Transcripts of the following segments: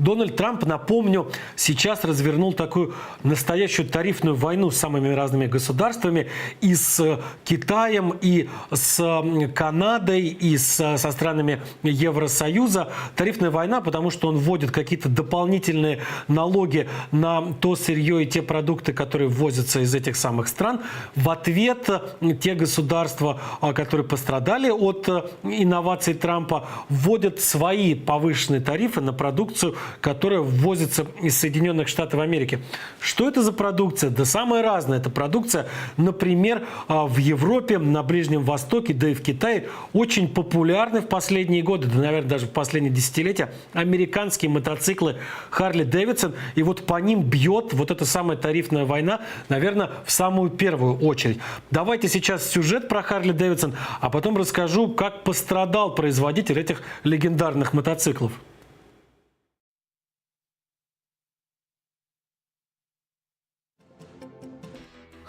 Дональд Трамп, напомню, сейчас развернул такую настоящую тарифную войну с самыми разными государствами, и с Китаем, и с Канадой, и со странами Евросоюза. Тарифная война, потому что он вводит какие-то дополнительные налоги на то сырье и те продукты, которые ввозятся из этих самых стран. В ответ те государства, которые пострадали от инноваций Трампа, вводят свои повышенные тарифы на продукцию, которая ввозится из Соединенных Штатов Америки. Что это за продукция? Да самая разная. Это продукция, например, в Европе, на Ближнем Востоке, да и в Китае очень популярны в последние годы, да, наверное, даже в последние десятилетия, американские мотоциклы Harley Davidson. И вот по ним бьет вот эта самая тарифная война, наверное, в самую первую очередь. Давайте сейчас сюжет про Harley Davidson, а потом расскажу, как пострадал производитель этих легендарных мотоциклов.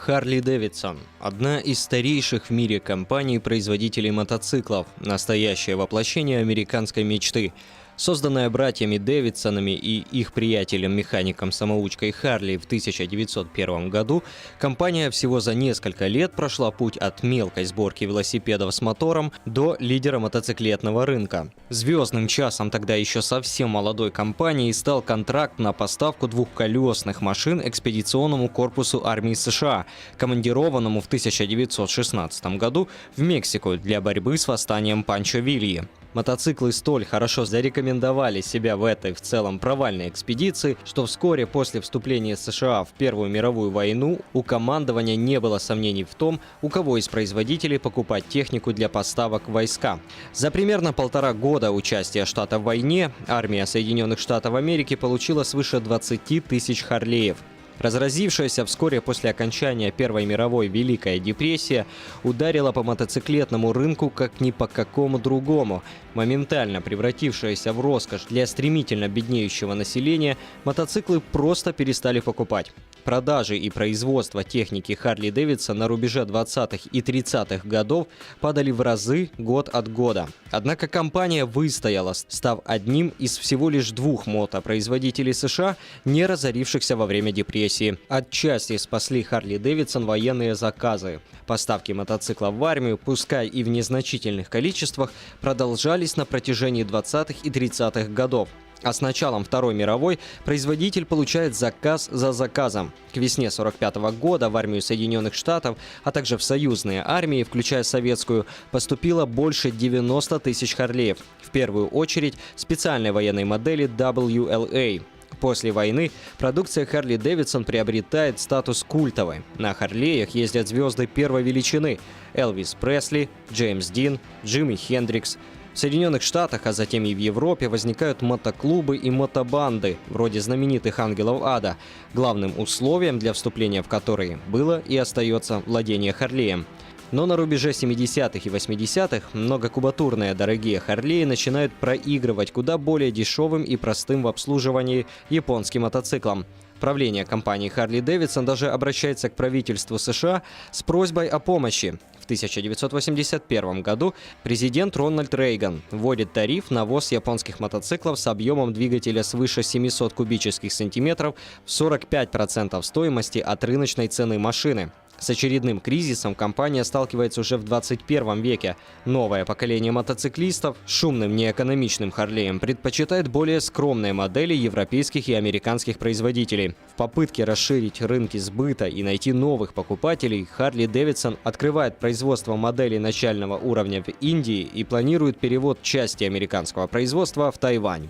Harley Davidson – одна из старейших в мире компаний-производителей мотоциклов, настоящее воплощение американской мечты. Созданная братьями Дэвидсонами и их приятелем-механиком-самоучкой Харли в 1901 году, компания всего за несколько лет прошла путь от мелкой сборки велосипедов с мотором до лидера мотоциклетного рынка. Звездным часом тогда еще совсем молодой компании стал контракт на поставку двухколесных машин экспедиционному корпусу армии США, командированному в 1916 году в Мексику для борьбы с восстанием Панчо-Вилья. Мотоциклы столь хорошо зарекомендовали себя в этой в целом провальной экспедиции, что вскоре после вступления США в Первую мировую войну у командования не было сомнений в том, у кого из производителей покупать технику для поставок в войска. За примерно 1,5 года участия штата в войне армия Соединенных Штатов Америки получила свыше 20 тысяч Харлеев. Разразившаяся вскоре после окончания Первой мировой Великая депрессия ударила по мотоциклетному рынку как ни по какому другому. Моментально превратившаяся в роскошь для стремительно беднеющего населения, мотоциклы просто перестали покупать. Продажи и производство техники Harley Davidson на рубеже 20-х и 30-х годов падали в разы год от года. Однако компания выстояла, став одним из всего лишь 2 мотопроизводителей США, не разорившихся во время депрессии. Отчасти спасли Harley Davidson военные заказы. Поставки мотоциклов в армию, пускай и в незначительных количествах, продолжались на протяжении 20-х и 30-х годов. А с началом Второй мировой производитель получает заказ за заказом. К весне 1945 года в армию Соединенных Штатов, а также в союзные армии, включая советскую, поступило больше 90 тысяч Харлеев. В первую очередь специальной военной модели WLA. После войны продукция Harley Davidson приобретает статус культовой. На Харлеях ездят звезды первой величины – Элвис Пресли, Джеймс Дин, Джимми Хендрикс. В Соединенных Штатах, а затем и в Европе возникают мотоклубы и мотобанды, вроде знаменитых «Ангелов Ада», главным условием для вступления в которые было и остается владение Харлеем. Но на рубеже 70-х и 80-х многокубатурные дорогие Харлеи начинают проигрывать куда более дешевым и простым в обслуживании японским мотоциклам. Правление компании Harley Davidson даже обращается к правительству США с просьбой о помощи. В 1981 году президент Рональд Рейган вводит тариф на ввоз японских мотоциклов с объемом двигателя свыше 700 кубических сантиметров в 45% стоимости от рыночной цены машины. С очередным кризисом компания сталкивается уже в 21 веке. Новое поколение мотоциклистов шумным неэкономичным Харлеем предпочитает более скромные модели европейских и американских производителей. В попытке расширить рынки сбыта и найти новых покупателей, Harley Davidson открывает производство моделей начального уровня в Индии и планирует перевод части американского производства в Тайвань.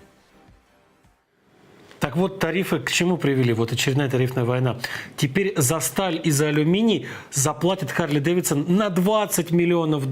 Так вот, тарифы к чему привели? Вот очередная тарифная война. Теперь за сталь и за алюминий заплатит Harley Davidson на $20 миллионов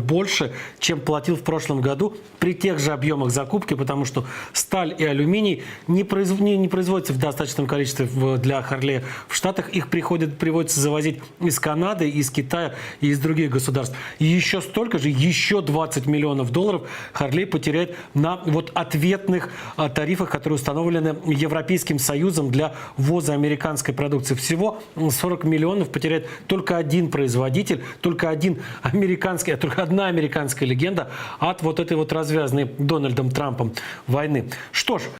больше, чем платил в прошлом году при тех же объемах закупки, потому что сталь и алюминий не производятся в достаточном количестве для Harley в Штатах. Их приводится завозить из Канады, из Китая и из других государств. И еще столько же, еще $20 миллионов Harley потеряет на вот ответных тарифах, которые установлены Европейским Союзом для ввоза американской продукции. Всего 40 миллионов потеряет только один производитель, только одна американская легенда от вот этой вот развязанной Дональдом Трампом войны. Что ж,